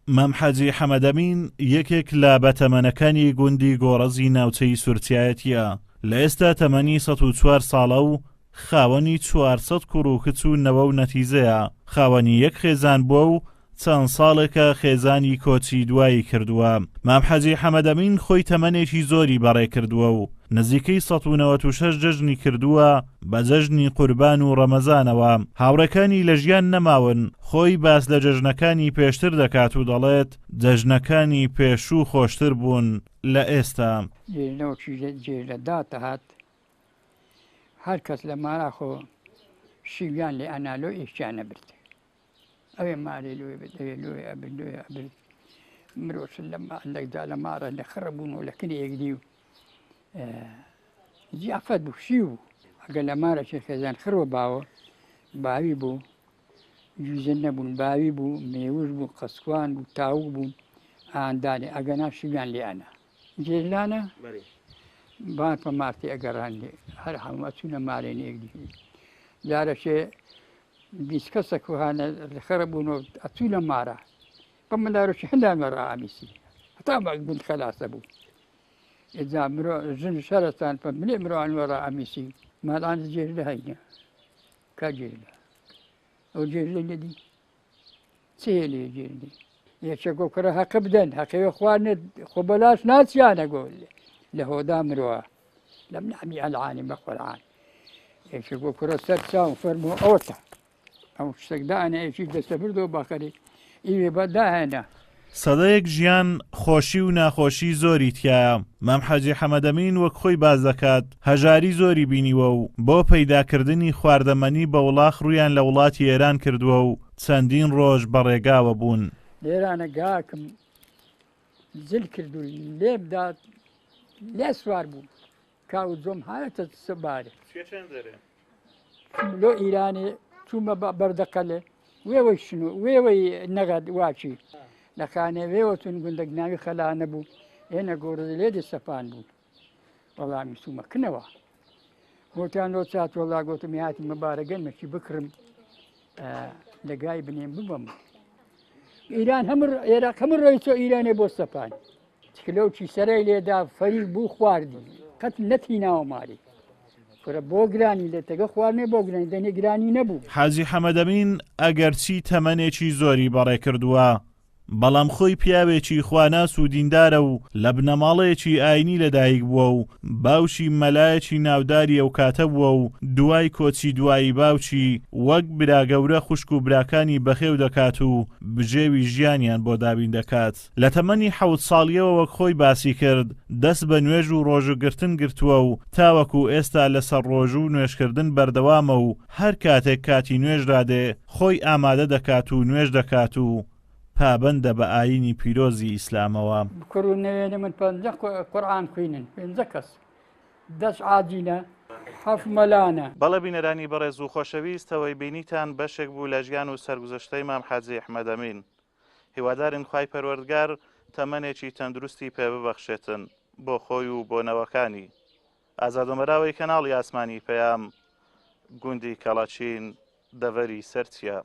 مام حاجی حەمەدەمین یەکێک لە بەتەمەنەکانی گوندی گۆڕەزی ناوچەی سورتایەتیە لە ئێستا تەمەنی 104 ساڵە و خاوەنی 400 کوڕ و کچ و نەوە و نەتیزەیە. خاوەنی یەک خێزان بووە و چەند ساڵێکە خێزانی کۆچی دوایی کردووە. مام حاجی حەمەدەمین خۆی تەمەنێکی زۆری بەڕێ کردووە و نزیکەی 196 جەژنی کردووە بە جەژنی قوربان و ڕەمەزانەوە. هاوڕەکانی لە ژیان نەماون، خۆی باس لە جەژنەکانی پێشتر دەکات و دەڵێت جەژنەکانی پێشوو خۆشتر بوون لە ئێستا. جێ داتەهات هەر کەس لە ماراخۆ شیویان لێ ئەنالۆ ئیشیانە برد ئەوێ مارێ لێ بێت ئەوێ لێ ئەبر لێ ئەبر مرۆش لەمەندێکدا لە مارە لە خڕ بوون و لە کنێکدی و جیافەت بوو شی و ئەگەر لە مارەی خێزان خڕوە باوە باوی بوو جوزە نەبوون باوی بوو مێوش بوو قەسکوان بوو تاوک بوون ئاندانێ ئەگەنا شیویان لێیانە جێلانە بان پە مارتی ئەگەڕاندێ هەر هەموو ئەچوونە مارێنەیەکدی جارەشێ 20 کەسە کوهانە خڕە بوون و ئەچوو لە مارە بەمەدارۆکی هەندان مەڕە ئامیسی هەتا گوند خەلاسە بوو ئێجا مرۆ ژن شەرستان پە منێ مرۆوان وەڕە ئامیسی ماڵان جێر لە هەینە کا جێرە ئەو جێر لێ لێدی چێ لێ جێردی یەکێ گۆکڕە حەقە بدەن حەقەوێ خواردنێت خۆ بەلاش ناچیانە گۆ لە هۆدا مرۆوە لەم نامی ئەلعانی بە قورعان یەکێ گۆکڕە سەر چاو فەرمووە ئەوەتە ئەو شتێکدانە ئێکی دەستە بردەوە باخەری ئیوێ بەداهێنە. سەدەیەک ژیان خۆشی و ناخۆشی زۆری تایە. مام حاجی حەمەدەمین وەک خۆی باز دەکات هەژاری زۆری بینیوە و بۆ پەیداکردنی خواردەمەنی بە وڵاخ ڕوویان لە وڵاتی ئێران کردووە و چەندین ڕۆژ بەڕێگاوە بوون. لێرانە گاکم زل کرد و لێبدات لێ سوار بوو کاو جۆم هاتە سەبارێ لۆ ئیرانێ چوومە بەردەقەلێ وێوەی شنو وێوەی نەغەد واچی لە خانێ وێوەتون گوندەک ناوی خەلانە بوو هێنە گۆڕ لێدی سەپان بوو وەڵامی سوومەکنەوە گۆتیان لۆ چات وەڵا گۆتمی هاتی مەبارەگەنمەکی بکڕم لەگای بنێم ببەم ئیران عێراق هەموو ڕۆی چۆ ئیرانێ بۆ سەپان چکلەوکی سەرای لێدا فەریق بوو خواردی قەت نەتیناوە ماری کورە بۆ گرانی لێ تەگە خواردنێ بۆ گرانی دەنێ گرانی نەبوو. حاجی حەمەدەمین ئەگەرچی تەمەنێکی زۆری بەڕێ کردووە بەڵام خۆی پیاوێکی خواناس و دیندارە و لە بنەماڵەیەکی ئاینی لەدایک بووە و باوشی مەلایەکی ناوداری ئەو کاتە بووە و دوای کۆچی دوایی باوچی وەک براگەورە خوشک و براکانی بەخێو دەکات و بژێوی ژیانیان بۆ دابین دەکات. لە تەمەنی 7 ساڵیەوە وەک خۆی باسی کرد دەست بە نوێژ و ڕۆژوگرتن گرتووە و تاوەکو ئێستا لەسەر ڕۆژ و نوێشکردن بەردەوامە و هەر کاتێک کاتی نوێژرادێ خۆی ئامادە دەکات و نوێژ دەکات و پابندە بە ئاینی پیرۆزی ئیسلامەوە. کوڕ و نەوێنە من قورعان خوێنن 5 کەس دەست عاجینە هەفت مەلانە. بەڵێ بینەرانی بەڕێز و خۆشەویستەوەی بینیتان بەشێک بوو لە ژیان و سەرگوزەشتەی مام حاجی حەمەدەمین. هیوادارین خوای پەروەردگار تەمەنێکی تەندروستی پێ ببەخشێتن بۆ خۆی و بۆ نەوەکانی. ئازادومەراوەی کەناڵی ئاسمانی پەیام گوندی کەڵەچین دەڤەری سەرچیە.